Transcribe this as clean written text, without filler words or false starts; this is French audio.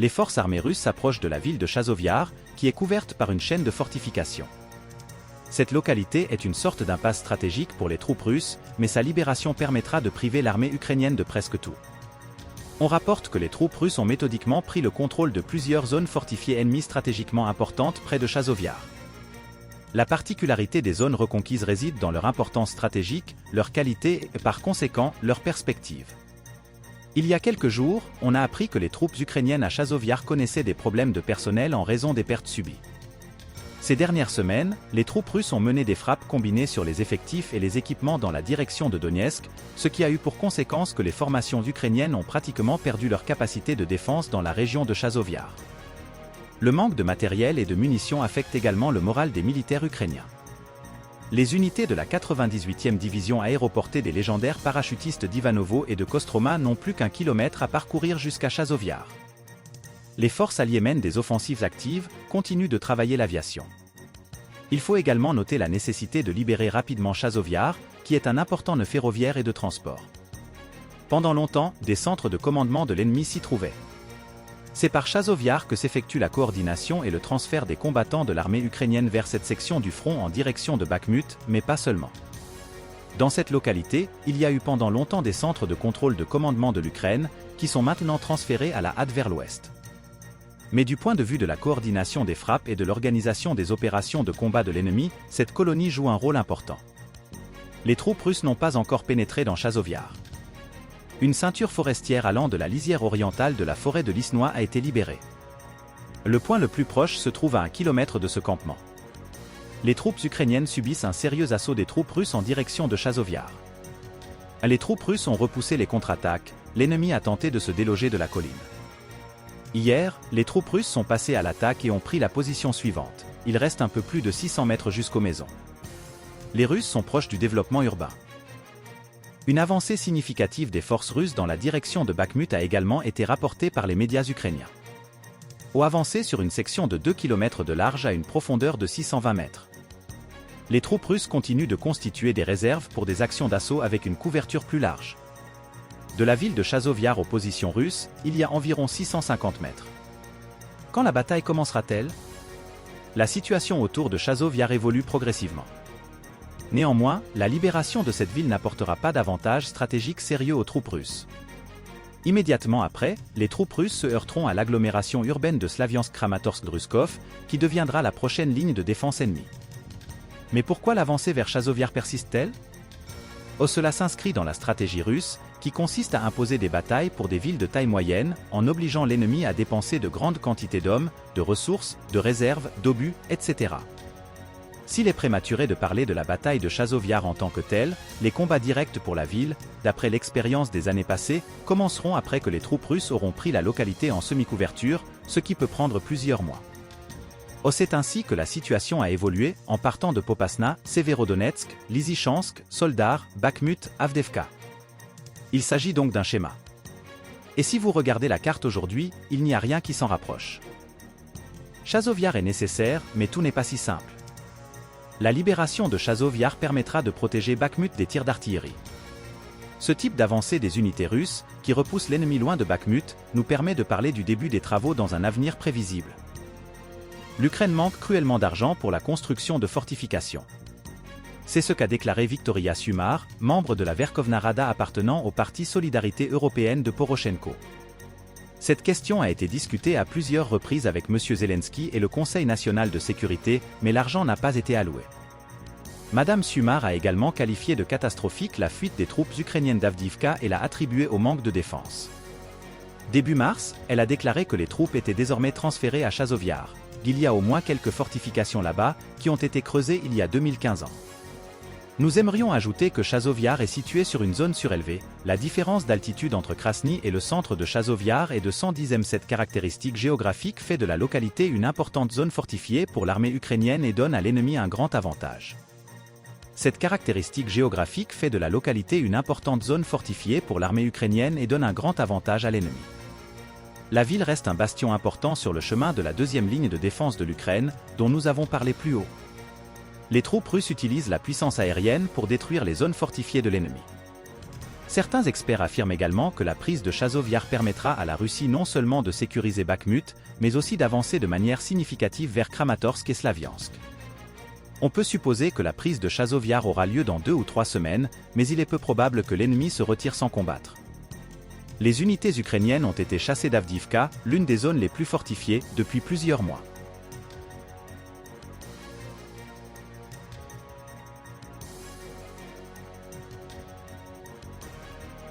les forces armées russes s'approchent de la ville de Chazovyar, qui est couverte par une chaîne de fortifications. Cette localité est une sorte d'impasse stratégique pour les troupes russes, mais sa libération permettra de priver l'armée ukrainienne de presque tout. On rapporte que les troupes russes ont méthodiquement pris le contrôle de plusieurs zones fortifiées ennemies stratégiquement importantes près de Chazovyar. La particularité des zones reconquises réside dans leur importance stratégique, leur qualité et par conséquent leur perspective. Il y a quelques jours, on a appris que les troupes ukrainiennes à Chazovyar connaissaient des problèmes de personnel en raison des pertes subies. Ces dernières semaines, les troupes russes ont mené des frappes combinées sur les effectifs et les équipements dans la direction de Donetsk, ce qui a eu pour conséquence que les formations ukrainiennes ont pratiquement perdu leur capacité de défense dans la région de Chazovyar. Le manque de matériel et de munitions affecte également le moral des militaires ukrainiens. Les unités de la 98e division aéroportée des légendaires parachutistes d'Ivanovo et de Kostroma n'ont plus qu'1 kilomètre à parcourir jusqu'à Chazovyar. Les forces alliées mènent des offensives actives, continuent de travailler l'aviation. Il faut également noter la nécessité de libérer rapidement Chazovyar, qui est un important nœud ferroviaire et de transport. Pendant longtemps, des centres de commandement de l'ennemi s'y trouvaient. C'est par Chazovyar que s'effectue la coordination et le transfert des combattants de l'armée ukrainienne vers cette section du front en direction de Bakhmut, mais pas seulement. Dans cette localité, il y a eu pendant longtemps des centres de contrôle de commandement de l'Ukraine, qui sont maintenant transférés à la hâte vers l'ouest. Mais du point de vue de la coordination des frappes et de l'organisation des opérations de combat de l'ennemi, cette colonie joue un rôle important. Les troupes russes n'ont pas encore pénétré dans Chazovyar. Une ceinture forestière allant de la lisière orientale de la forêt de Lisnois a été libérée. Le point le plus proche se trouve à 1 kilomètre de ce campement. Les troupes ukrainiennes subissent un sérieux assaut des troupes russes en direction de Chazovyar. Les troupes russes ont repoussé les contre-attaques, l'ennemi a tenté de se déloger de la colline. Hier, les troupes russes sont passées à l'attaque et ont pris la position suivante. Il reste un peu plus de 600 mètres jusqu'aux maisons. Les Russes sont proches du développement urbain. Une avancée significative des forces russes dans la direction de Bakhmut a également été rapportée par les médias ukrainiens. Ont avancé sur une section de 2 km de large à une profondeur de 620 mètres. Les troupes russes continuent de constituer des réserves pour des actions d'assaut avec une couverture plus large. De la ville de Chazovyar aux positions russes, il y a environ 650 mètres. Quand la bataille commencera-t-elle? La situation autour de Chazovyar évolue progressivement. Néanmoins, la libération de cette ville n'apportera pas d'avantage stratégique sérieux aux troupes russes. Immédiatement après, les troupes russes se heurteront à l'agglomération urbaine de Slaviansk-Kramatorsk-Druskov, qui deviendra la prochaine ligne de défense ennemie. Mais pourquoi l'avancée vers Chazovyar persiste-t-elle? Cela s'inscrit dans la stratégie russe, qui consiste à imposer des batailles pour des villes de taille moyenne, en obligeant l'ennemi à dépenser de grandes quantités d'hommes, de ressources, de réserves, d'obus, etc. S'il est prématuré de parler de la bataille de Chazovyar en tant que telle, les combats directs pour la ville, d'après l'expérience des années passées, commenceront après que les troupes russes auront pris la localité en semi-couverture, ce qui peut prendre plusieurs mois. C'est ainsi que la situation a évolué, en partant de Popasna, Severodonetsk, Lysychansk, Soldar, Bakhmut, Avdivka. Il s'agit donc d'un schéma. Et si vous regardez la carte aujourd'hui, il n'y a rien qui s'en rapproche. Chazovyar est nécessaire, mais tout n'est pas si simple. La libération de Chazovyar permettra de protéger Bakhmut des tirs d'artillerie. Ce type d'avancée des unités russes, qui repousse l'ennemi loin de Bakhmut, nous permet de parler du début des travaux dans un avenir prévisible. L'Ukraine manque cruellement d'argent pour la construction de fortifications. C'est ce qu'a déclaré Victoria Sumar, membre de la Verkhovna Rada appartenant au parti Solidarité européenne de Poroshenko. Cette question a été discutée à plusieurs reprises avec M. Zelensky et le Conseil national de sécurité, mais l'argent n'a pas été alloué. Madame Sumar a également qualifié de catastrophique la fuite des troupes ukrainiennes d'Avdivka et l'a attribuée au manque de défense. Début mars, elle a déclaré que les troupes étaient désormais transférées à Chazovyar. Il y a au moins quelques fortifications là-bas, qui ont été creusées il y a 2015 ans. Nous aimerions ajouter que Chazovyar est situé sur une zone surélevée, la différence d'altitude entre Krasny et le centre de Chazovyar est de 110e. Cette caractéristique géographique fait de la localité une importante zone fortifiée pour l'armée ukrainienne et donne à l'ennemi un grand avantage. Cette caractéristique géographique fait de la localité une importante zone fortifiée pour l'armée ukrainienne et donne un grand avantage à l'ennemi. La ville reste un bastion important sur le chemin de la deuxième ligne de défense de l'Ukraine, dont nous avons parlé plus haut. Les troupes russes utilisent la puissance aérienne pour détruire les zones fortifiées de l'ennemi. Certains experts affirment également que la prise de Chazov Yar permettra à la Russie non seulement de sécuriser Bakhmut, mais aussi d'avancer de manière significative vers Kramatorsk et Slaviansk. On peut supposer que la prise de Chazov Yar aura lieu dans 2 ou 3 semaines, mais il est peu probable que l'ennemi se retire sans combattre. Les unités ukrainiennes ont été chassées d'Avdiivka, l'une des zones les plus fortifiées, depuis plusieurs mois.